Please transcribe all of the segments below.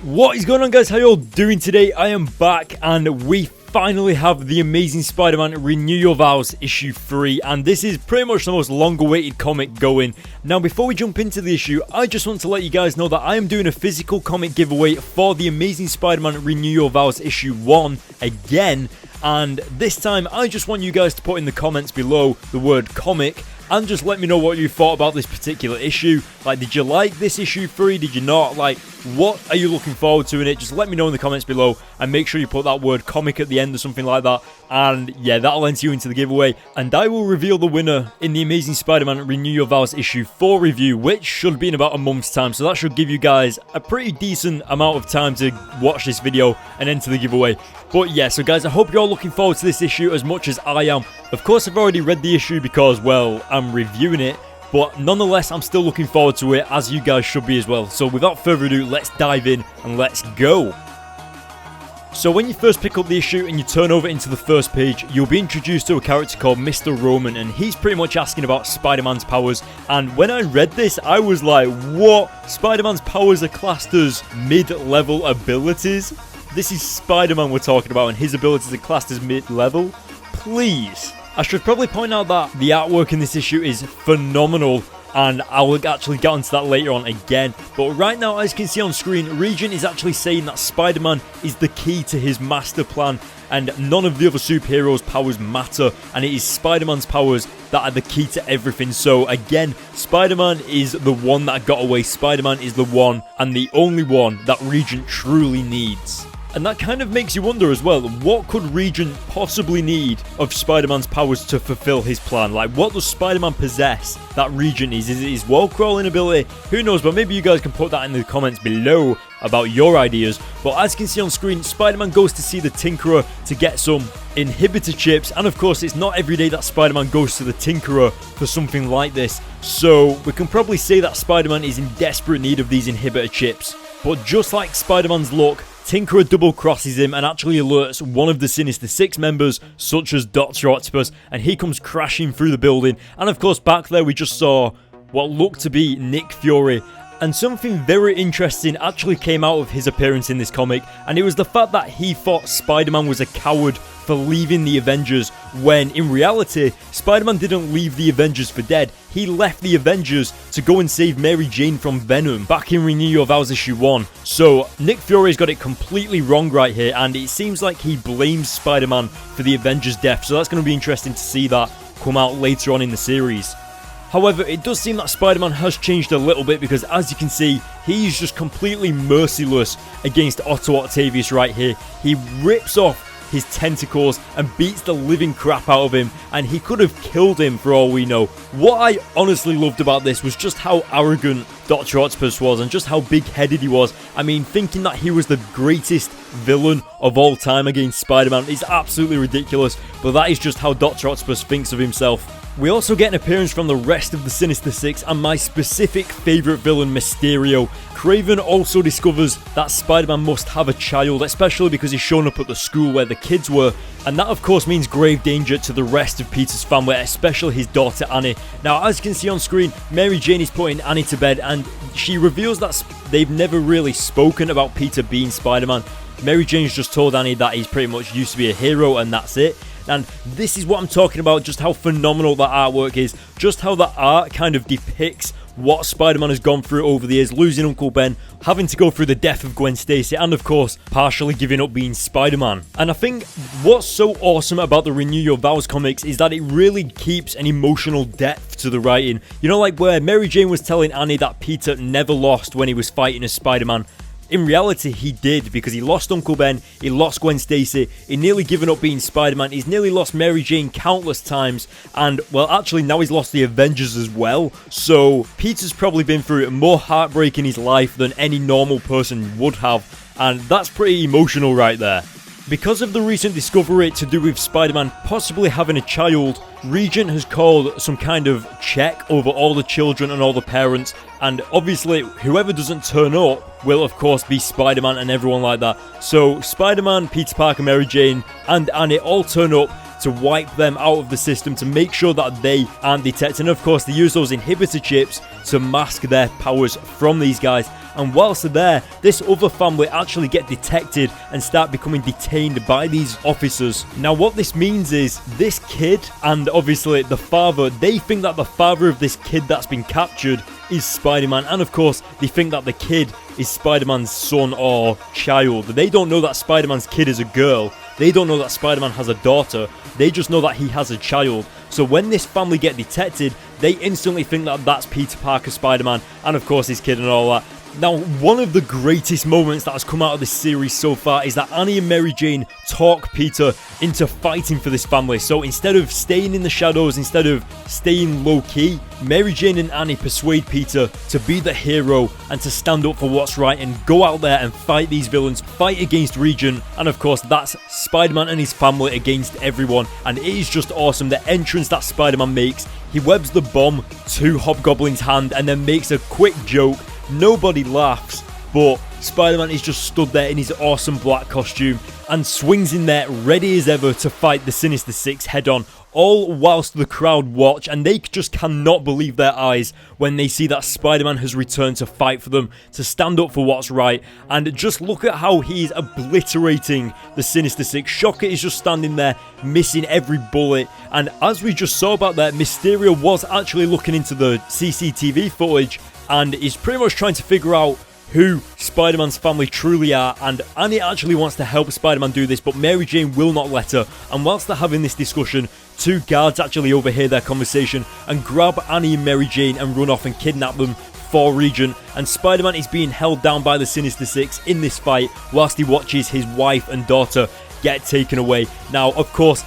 What is going on, guys? How y'all doing today? I am back and we finally have the Amazing Spider-Man Renew Your Vows issue 3, and this is pretty much the most long-awaited comic going. Now, before we jump into the issue, I just want to let you guys know that I am doing a physical comic giveaway for the Amazing Spider-Man Renew Your Vows issue 1 again, and this time I just want you guys to put in the comments below the word comic and just let me know what you thought about this particular issue. Like, did you like this issue 3? Did you not? Like, what are you looking forward to in it? Just let me know in the comments below, and make sure you put that word comic at the end or something like that. And yeah, that'll enter you into the giveaway, and I will reveal the winner in the Amazing Spider-Man Renew Your Vows issue 4 review, which should be in about a month's time. So that should give you guys a pretty decent amount of time to watch this video and enter the giveaway. But yeah, so guys, I hope you're all looking forward to this issue as much as I am. Of course, I've already read the issue because, well, I'm reviewing it, but nonetheless, I'm still looking forward to it, as you guys should be as well. So without further ado, let's dive in and let's go. So when you first pick up the issue and you turn over into the first page, you'll be introduced to a character called Mr. Roman, and he's pretty much asking about Spider-Man's powers. And when I read this, I was like, what? Spider-Man's powers are classed as mid-level abilities? This is Spider-Man we're talking about, and his abilities are classed as mid-level? Please. I should probably point out that the artwork in this issue is phenomenal, and I'll actually get onto that later on again. But right now, as you can see on screen, Regent is actually saying that Spider-Man is the key to his master plan, and none of the other superheroes' powers matter, and it is Spider-Man's powers that are the key to everything. So again, Spider-Man is the one that got away. Spider-Man is the one and the only one that Regent truly needs. And that kind of makes you wonder as well, what could Regent possibly need of Spider-Man's powers to fulfill his plan? Like, what does Spider-Man possess that Regent needs? Is it his wall-crawling ability? Who knows, but maybe you guys can put that in the comments below about your ideas. But as you can see on screen, Spider-Man goes to see the Tinkerer to get some inhibitor chips, and of course, it's not every day that Spider-Man goes to the Tinkerer for something like this. So we can probably say that Spider-Man is in desperate need of these inhibitor chips. But just like Spider-Man's luck, Tinkerer double crosses him and actually alerts one of the Sinister Six members, such as Dr. Octopus, and he comes crashing through the building. And of course, back there we just saw what looked to be Nick Fury. And something very interesting actually came out of his appearance in this comic, and it was the fact that he thought Spider-Man was a coward for leaving the Avengers, when in reality, Spider-Man didn't leave the Avengers for dead. He left the Avengers to go and save Mary Jane from Venom back in Renew Your Vows issue 1. So Nick Fury's got it completely wrong right here, and it seems like he blames Spider-Man for the Avengers' death. So that's going to be interesting to see that come out later on in the series. However, it does seem that Spider-Man has changed a little bit, because as you can see, he's just completely merciless against Otto Octavius right here. He rips off his tentacles and beats the living crap out of him, and he could have killed him for all we know. What I honestly loved about this was just how arrogant Dr. Octopus was and just how big-headed he was. I mean, thinking that he was the greatest villain of all time against Spider-Man is absolutely ridiculous, but that is just how Dr. Octopus thinks of himself. We also get an appearance from the rest of the Sinister Six and my specific favourite villain, Mysterio. Kraven also discovers that Spider-Man must have a child, especially because he's shown up at the school where the kids were, and that of course means grave danger to the rest of Peter's family, especially his daughter Annie. Now, as you can see on screen, Mary Jane is putting Annie to bed, and she reveals that they've never really spoken about Peter being Spider-Man. Mary Jane's just told Annie that he's pretty much used to be a hero, and that's it. And this is what I'm talking about, just how phenomenal that artwork is, just how the art kind of depicts what Spider-Man has gone through over the years, losing Uncle Ben, having to go through the death of Gwen Stacy, and of course, partially giving up being Spider-Man. And I think what's so awesome about the Renew Your Vows comics is that it really keeps an emotional depth to the writing. You know, like where Mary Jane was telling Annie that Peter never lost when he was fighting as Spider-Man. In reality, he did, because he lost Uncle Ben, he lost Gwen Stacy, he nearly given up being Spider-Man, he's nearly lost Mary Jane countless times, and, well, actually, now he's lost the Avengers as well. So, Peter's probably been through more heartbreak in his life than any normal person would have, and that's pretty emotional right there. Because of the recent discovery to do with Spider-Man possibly having a child, Regent has called some kind of check over all the children and all the parents, and obviously whoever doesn't turn up will of course be Spider-Man and everyone like that. So Spider-Man, Peter Parker, Mary Jane and Annie all turn up to wipe them out of the system to make sure that they aren't detected. And of course, they use those inhibitor chips to mask their powers from these guys. And whilst they're there, this other family actually get detected and start becoming detained by these officers. Now, what this means is this kid and obviously the father, they think that the father of this kid that's been captured is Spider-Man. And of course, they think that the kid is Spider-Man's son or child. They don't know that Spider-Man's kid is a girl. They don't know that Spider-Man has a daughter. They just know that he has a child. So when this family get detected, they instantly think that that's Peter Parker Spider-Man and of course his kid and all that. Now, one of the greatest moments that has come out of this series so far is that Annie and Mary Jane talk Peter into fighting for this family. So instead of staying in the shadows, instead of staying low-key, Mary Jane and Annie persuade Peter to be the hero and to stand up for what's right and go out there and fight these villains, fight against Regent, and of course that's Spider-Man and his family against everyone. And it is just awesome, the entrance that Spider-Man makes. He webs the bomb to Hobgoblin's hand and then makes a quick joke. Nobody laughs, but Spider-Man is just stood there in his awesome black costume and swings in there ready as ever to fight the Sinister Six head on, all whilst the crowd watch, and they just cannot believe their eyes when they see that Spider-Man has returned to fight for them, to stand up for what's right. And just look at how he's obliterating the Sinister Six. Shocker is just standing there missing every bullet, and as we just saw about that, Mysterio was actually looking into the CCTV footage and is pretty much trying to figure out who Spider-Man's family truly are. And Annie actually wants to help Spider-Man do this, but Mary Jane will not let her. And whilst they're having this discussion, two guards actually overhear their conversation and grab Annie and Mary Jane and run off and kidnap them for Regent. And Spider-Man is being held down by the Sinister Six in this fight whilst he watches his wife and daughter get taken away. Now, of course,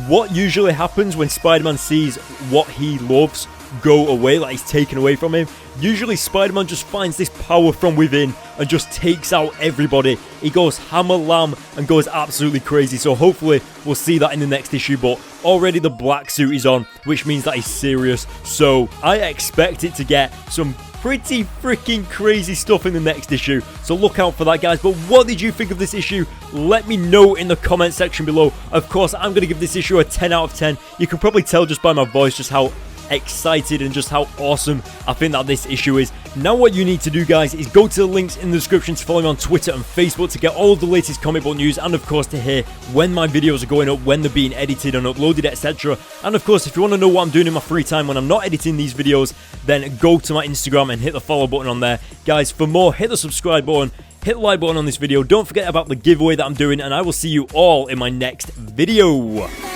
what usually happens when Spider-Man sees what he loves go away, like he's taken away from him, usually Spider-Man just finds this power from within and just takes out everybody. He goes hammer lamb and goes absolutely crazy. So hopefully we'll see that in the next issue, but already the black suit is on, which means that he's serious. So I expect it to get some pretty freaking crazy stuff in the next issue, so look out for that, guys. But what did you think of this issue? Let me know in the comment section below. Of course, I'm going to give this issue a 10 out of 10. You can probably tell just by my voice just how excited and just how awesome I think that this issue is. Now what you need to do, guys, is go to the links in the description to follow me on Twitter and Facebook to get all of the latest comic book news, and of course to hear when my videos are going up, when they're being edited and uploaded, etc. And of course, if you want to know what I'm doing in my free time when I'm not editing these videos, then go to my Instagram and hit the follow button on there. Guys, for more, hit the subscribe button, hit the like button on this video. Don't forget about the giveaway that I'm doing, and I will see you all in my next video.